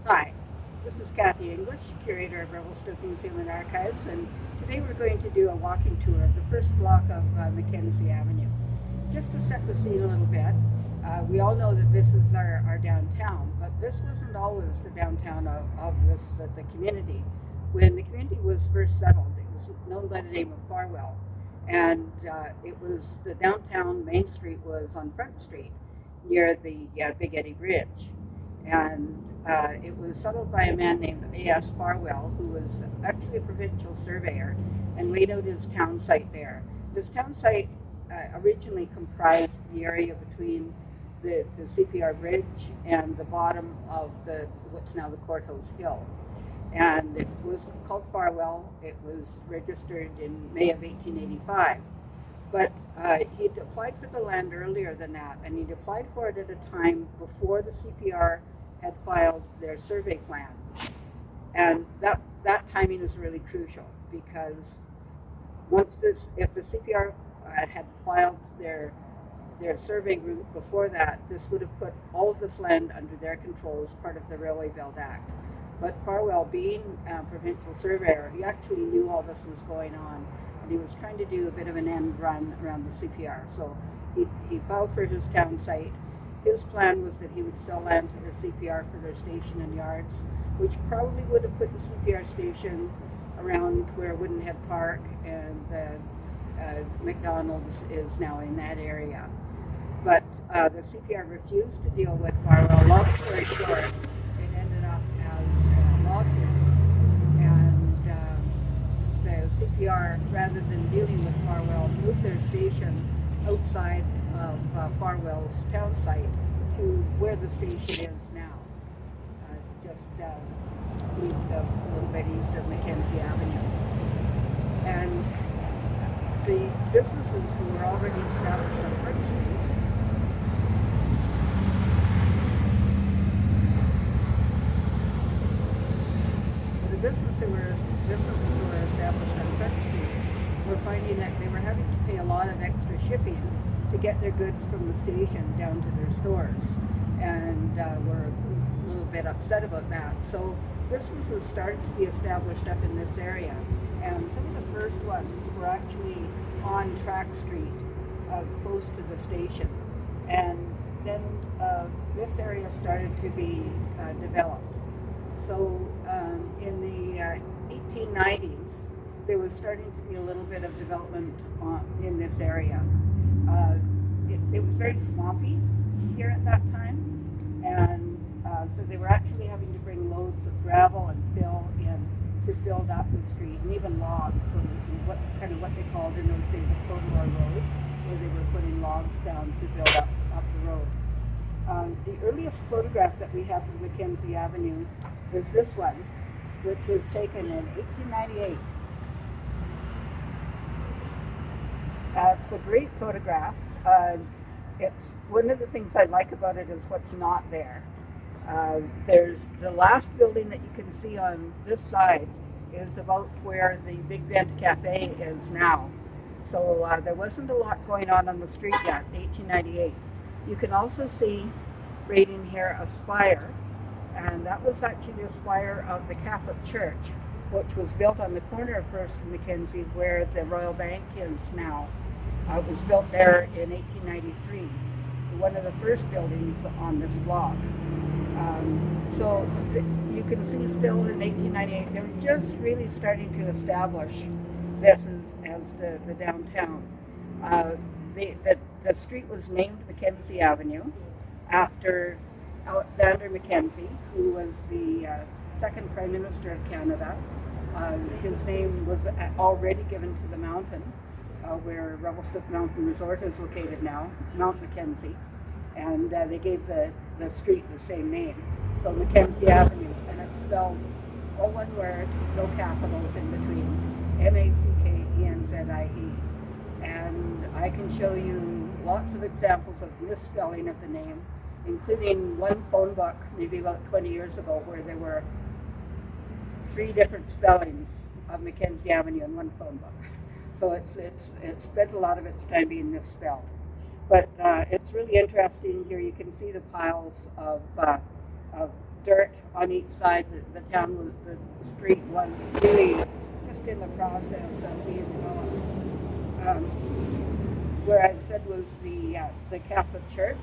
Hi, this is Cathy English, curator of Revelstoke New Zealand Archives, and today we're going to do a walking tour of the first block of Mackenzie Avenue. Just to set the scene a little bit, we all know that this is our downtown, but this wasn't always the downtown of the community. When the community was first settled, it was known by the name of Farwell, and it was the downtown Main Street was on Front Street near the Big Eddy Bridge. And it was settled by a man named A.S. Farwell, who was actually a provincial surveyor and laid out his town site there. This town site originally comprised the area between the CPR Bridge and the bottom of what's now the Courthouse Hill. And it was called Farwell. It was registered in May of 1885. But he'd applied for the land earlier than that, and he'd applied for it at a time before the CPR had filed their survey plans. And that timing is really crucial because if the CPR had filed their survey route before that, this would have put all of this land under their control as part of the Railway Belt Act. But Farwell, being a provincial surveyor, he actually knew all this was going on, and he was trying to do a bit of an end run around the CPR. So he filed for his town site. His plan was that he would sell land to the CPR for their station and yards, which probably would have put the CPR station around where Woodenhead Park and McDonald's is now in that area. But the CPR refused to deal with Farwell. Long story short, it ended up as a lawsuit. And the CPR, rather than dealing with Farwell, moved their station outside of Farwell's town site to where the station is now, just a little bit east of Mackenzie Avenue. And the businesses who were already established on Front Street businesses who were established on Front Street were finding that they were having to pay a lot of extra shipping to get their goods from the station down to their stores, and were a little bit upset about that. So businesses started to be established up in this area, and some of the first ones were actually on Track Street, close to the station. And then this area started to be developed. So in the 1890s, there was starting to be a little bit of development in this area. It was very swampy here at that time, and so they were actually having to bring loads of gravel and fill in to build up the street, and even logs, so what they called in those days a corridor road, where they were putting logs down to build up the road. The earliest photograph that we have of Mackenzie Avenue is this one, which was taken in 1898. It's a great photograph. It's one of the things I like about it is what's not there. There's the last building that you can see on this side is about where the Big Bend Cafe is now. So there wasn't a lot going on the street yet, 1898. You can also see right in here a spire, and that was actually the spire of the Catholic Church, which was built on the corner of First and Mackenzie where the Royal Bank is now. It was built there in 1893, one of the first buildings on this block. So you can see still in 1898, they were just really starting to establish this as the downtown. The street was named Mackenzie Avenue after Alexander Mackenzie, who was the second Prime Minister of Canada. His name was already given to the mountain where Revelstoke Mountain Resort is located now, Mount Mackenzie, and they gave the street the same name. So Mackenzie Avenue, and it's spelled all one word, no capitals in between, Mackenzie. And I can show you lots of examples of misspelling of the name, including one phone book maybe about 20 years ago where there were 3 different spellings of Mackenzie Avenue in one phone book. So it spends a lot of its time being misspelled. But it's really interesting here. You can see the piles of dirt on each side. The town was, the street was really just in the process of being developed. Where I said was the Catholic Church,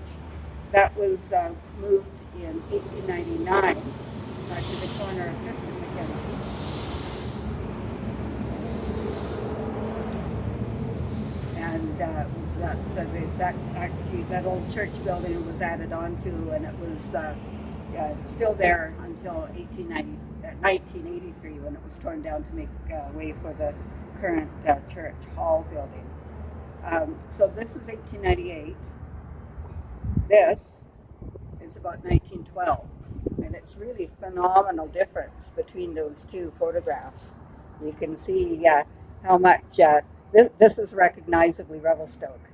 that was moved in 1899 to the corner of 5th and Mackenzie. And that old church building was added onto, and it was still there until 1983 when it was torn down to make way for the current church hall building. So this is 1898. This is about 1912. And it's really phenomenal difference between those two photographs. You can see how much, this is recognizably Revelstoke.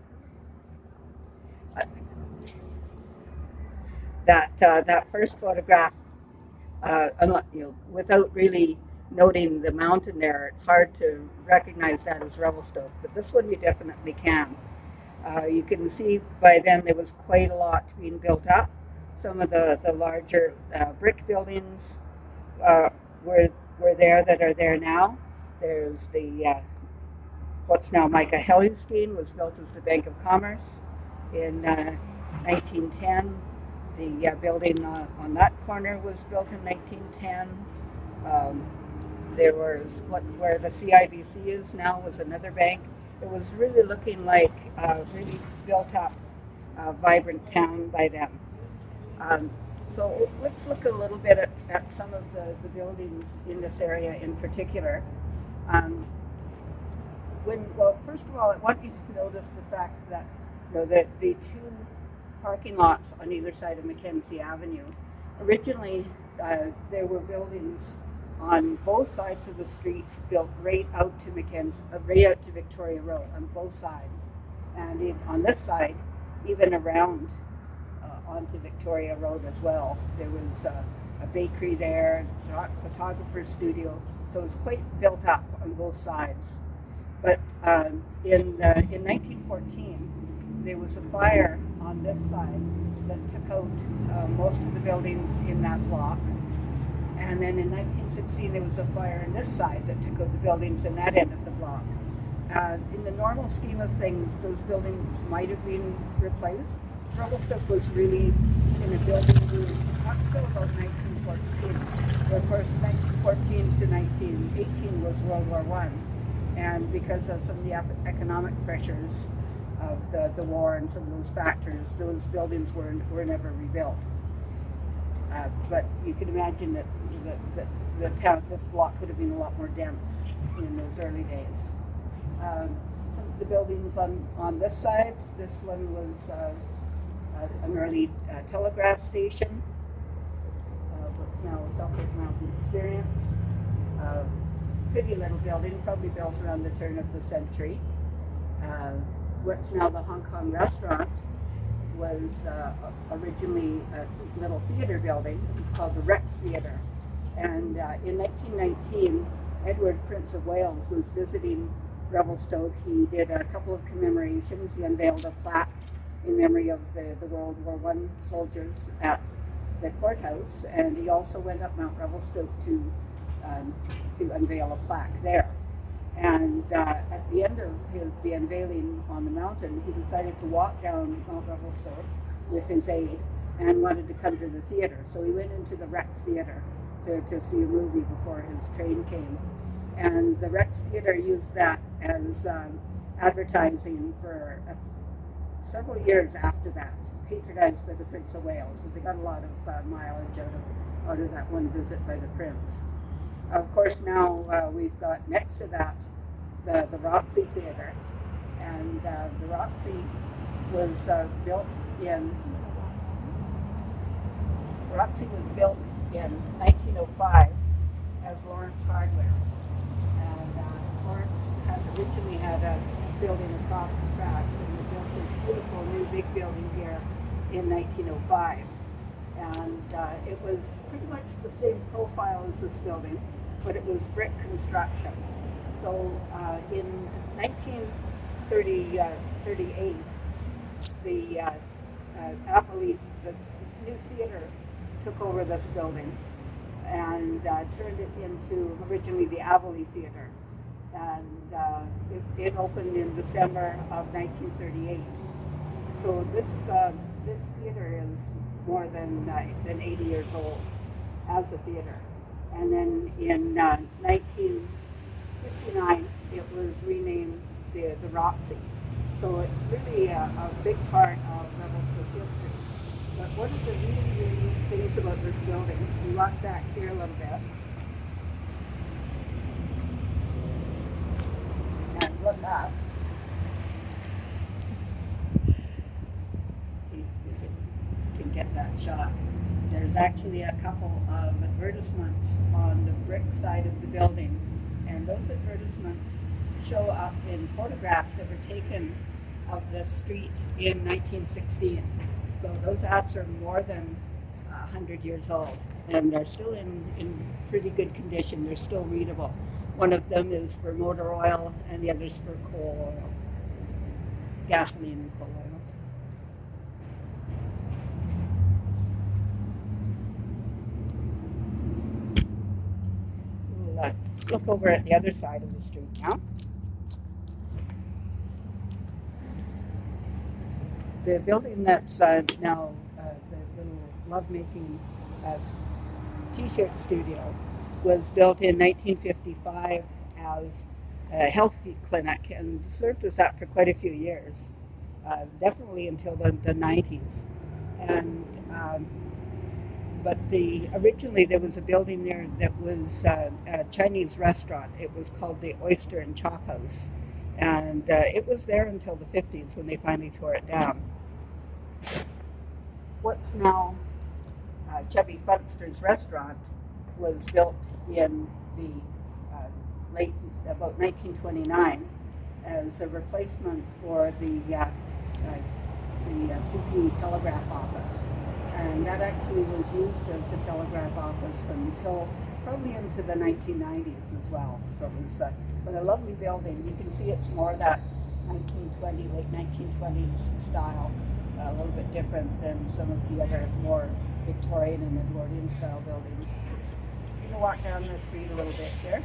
That first photograph, without really noting the mountain there, it's hard to recognize that as Revelstoke, but this one you definitely can. You can see by then there was quite a lot being built up. Some of the larger brick buildings were there that are there now. There's the what's now Micah Hellingskein was built as the Bank of Commerce in 1910. The building on that corner was built in 1910. There was where the CIBC is now was another bank. It was really looking like a really built up, vibrant town by then. So let's look a little bit at some of the buildings in this area in particular. First of all, I want you to notice the fact that the two parking lots on either side of Mackenzie Avenue. Originally, there were buildings on both sides of the street built right out to Victoria Road on both sides, and on this side, even around onto Victoria Road as well. There was a bakery there, a photographer's studio, so it was quite built up on both sides. But in 1914, there was a fire on this side that took out most of the buildings in that block. And then in 1916, there was a fire on this side that took out the buildings in that end of the block. In the normal scheme of things, those buildings might have been replaced. Revelstoke was really in a building boom up until about 1914. But of course, 1914 to 1918 was World War I. And because of some of the economic pressures of the war and some of those factors, those buildings were never rebuilt. But you can imagine that the town, this block could have been a lot more dense in those early days. Some of the buildings on this side, this one was an early telegraph station, what's now a Suffolk Mountain Experience. Pretty little building, probably built around the turn of the century. What's now the Hong Kong restaurant was originally a little theater building. It was called the Rex Theater. And in 1919, Edward, Prince of Wales, was visiting Revelstoke. He did a couple of commemorations. He unveiled a plaque in memory of the World War I soldiers at the courthouse, and he also went up Mount Revelstoke to unveil a plaque there. And at the end of the unveiling on the mountain, he decided to walk down Mount Revelstoke with his aide and wanted to come to the theater. So he went into the Rex Theater to see a movie before his train came. And the Rex Theater used that as advertising for several years after that, patronized by the Prince of Wales. So they got a lot of mileage out of that one visit by the Prince. Of course, now we've got next to that the Roxy Theatre, and the Roxy was built in 1905 as Lawrence Hardware, and Lawrence originally had a building across the track, and they built this beautiful new big building here in 1905. And it was pretty much the same profile as this building, but it was brick construction. So in 1938, the new theater took over this building and turned it into originally the Avonlea Theatre. And it opened in December of 1938. So this theatre is more than 80 years old as a theatre. And then in 1959, it was renamed the Roxy. So it's really a big part of Revelstoke history. But one of the really, really neat things about this building, we walk back here a little bit and look up. See if we can get that shot. There's actually a couple of advertisements on the brick side of the building, and those advertisements show up in photographs that were taken of the street in 1916. So those ads are more than 100 years old, and they're still in pretty good condition. They're still readable. One of them is for motor oil, and the other's for coal oil, gasoline and coal oil. We'll look over at the other side of the street now. The building that's now the little lovemaking TShirt Studio was built in 1955 as a health clinic and served as that for quite a few years, definitely until the 90s. And but originally there was a building there that was a Chinese restaurant. It was called the Oyster and Chop House. And it was there until the 50s when they finally tore it down. What's now Chubby Funster's restaurant was built in the about 1929 as a replacement for the CP telegraph office. And that actually was used as the telegraph office until probably into the 1990s as well. So it was but a lovely building. You can see it's more that 1920, late 1920s style, a little bit different than some of the other more Victorian and Edwardian style buildings. I'm going to walk down the street a little bit here.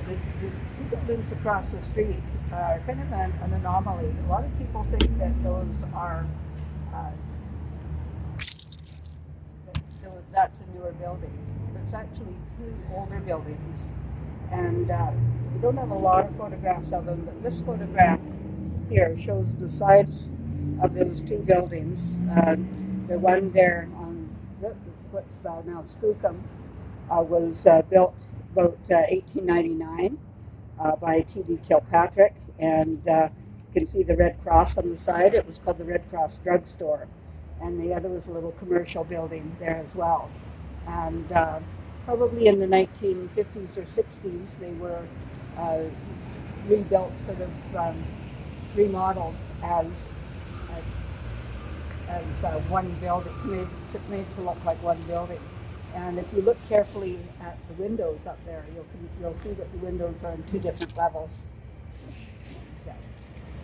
The two buildings across the street are kind of an anomaly. A lot of people think that those are that's a newer building. It's actually two older buildings, and we don't have a lot of photographs of them, but this photograph here shows the sides of those two buildings. The one there on what's now Skookum was built about 1899 by T.D. Kilpatrick, and you can see the Red Cross on the side. It was called the Red Cross Drug Store, and the other was a little commercial building there as well. And probably in the 1950s or 60s, they were rebuilt, sort of remodeled as one building, made to look like one building. And if you look carefully at the windows up there, you'll see that the windows are on two different levels. Yeah.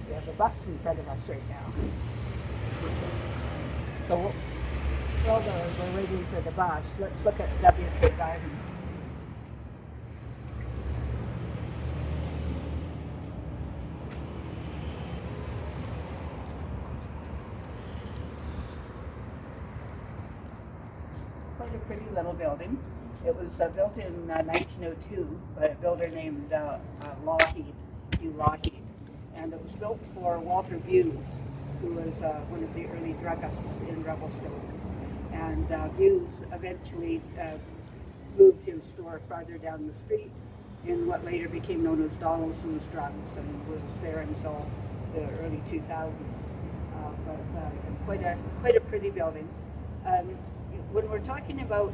We have a bus in front of us right now. So while we're waiting for the bus, let's look at WK Garden. Quite a pretty little building. It was built in 1902 by a builder named Hugh Lougheed, and it was built for Walter Buse, who was one of the early druggists in Revelstoke. And Buse eventually moved his store farther down the street in what later became known as Donaldson's Drugs, and was there until the early 2000s. But quite a pretty building. When we're talking about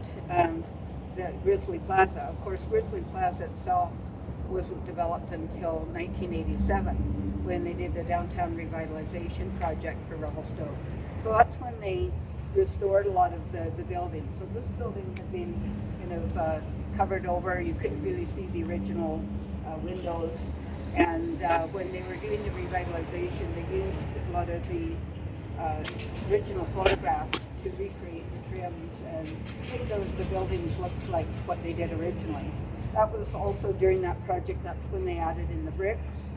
the Grizzly Plaza, of course, Grizzly Plaza itself wasn't developed until 1987, when they did the downtown revitalization project for Revelstoke. So that's when they restored a lot of the buildings. So this building had been kind of covered over. You couldn't really see the original windows. And when they were doing the revitalization, they used a lot of the original photographs to recreate the trims and make the buildings look like what they did originally. That was also during that project, that's when they added in the bricks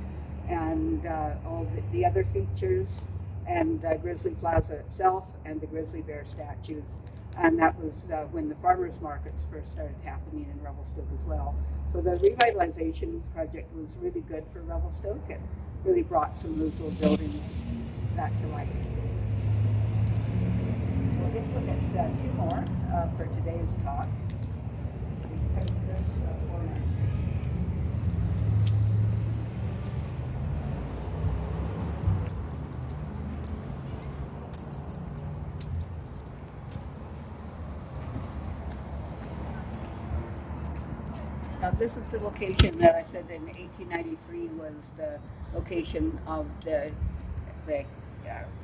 and all the other features, and Grizzly Plaza itself and the grizzly bear statues. And that was when the farmers markets first started happening in Revelstoke as well. So the revitalization project was really good for Revelstoke. It really brought some of those old buildings back to life. We'll just look at two more for today's talk. This corner. Now this is the location that I said in 1893 was the location of the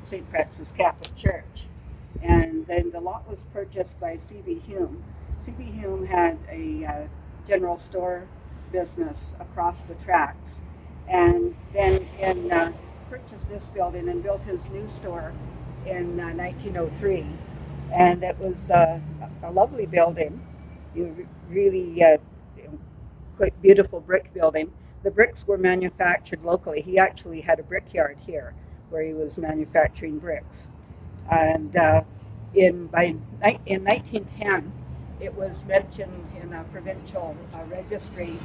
St. Francis Catholic Church. And then the lot was purchased by C.B. Hume. C.B. Hume had a general store business across the tracks, and then purchased this building and built his new store in 1903. And it was a lovely building, really quite beautiful brick building. The bricks were manufactured locally. He actually had a brickyard here where he was manufacturing bricks. And in 1910, it was mentioned in a provincial registry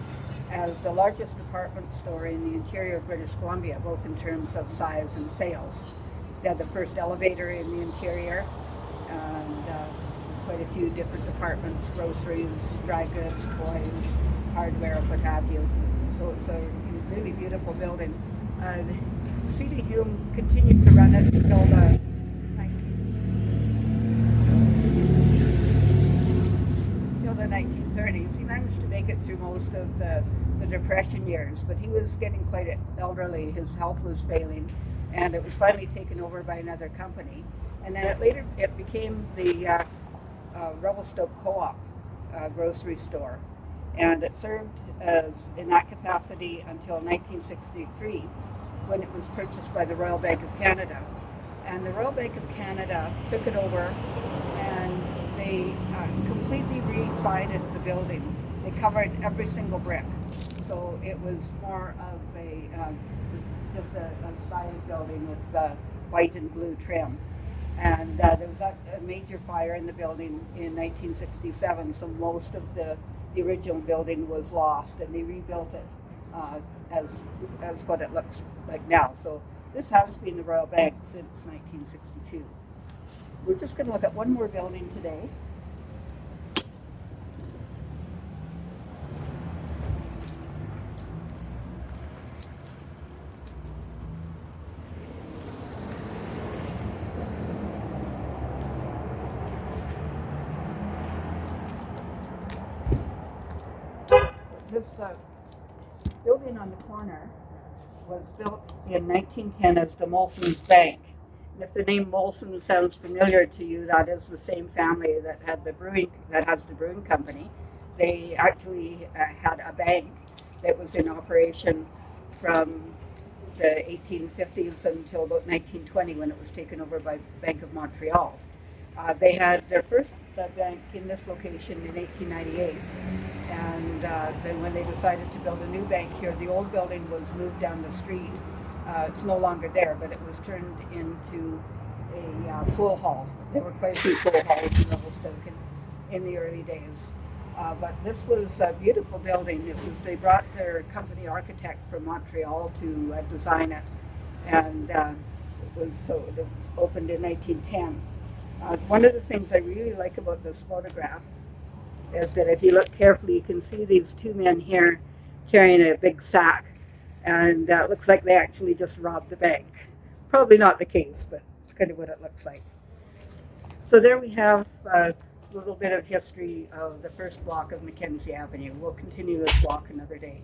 as the largest department store in the interior of British Columbia, both in terms of size and sales. They had the first elevator in the interior, and quite a few different departments: groceries, dry goods, toys, hardware, what have you. So it's a really beautiful building. C.B. Hume continued to run it until the 1930s. He managed to make it through most of the Depression years, but he was getting quite elderly. His health was failing, and it was finally taken over by another company. And then it became the Revelstoke Co-op grocery store, and it served in that capacity until 1963, when it was purchased by the Royal Bank of Canada. And the Royal Bank of Canada took it over, and they completely re-sided the building. They covered every single brick, so it was more of just a sided building with white and blue trim. And there was a major fire in the building in 1967, so most of the original building was lost, and they rebuilt it as what it looks like now. So this has been the Royal Bank since 1962. We're just going to look at one more building today. This building on the corner was built in 1910 as the Molson's Bank. And if the name Molson sounds familiar to you, that is the same family that has the brewing company. They actually had a bank that was in operation from the 1850s until about 1920, when it was taken over by Bank of Montreal. They had their first bank in this location in 1898. And then when they decided to build a new bank here, the old building was moved down the street. It's no longer there, but it was turned into a pool hall. There were quite a few pool halls in Revelstoke in the early days. But this was a beautiful building. They brought their company architect from Montreal to design it. And it was opened in 1910. One of the things I really like about this photograph is that if you look carefully, you can see these two men here carrying a big sack, and it looks like they actually just robbed the bank. Probably not the case, but it's kind of what it looks like. So there we have a little bit of history of the first block of Mackenzie Avenue. We'll continue this walk another day.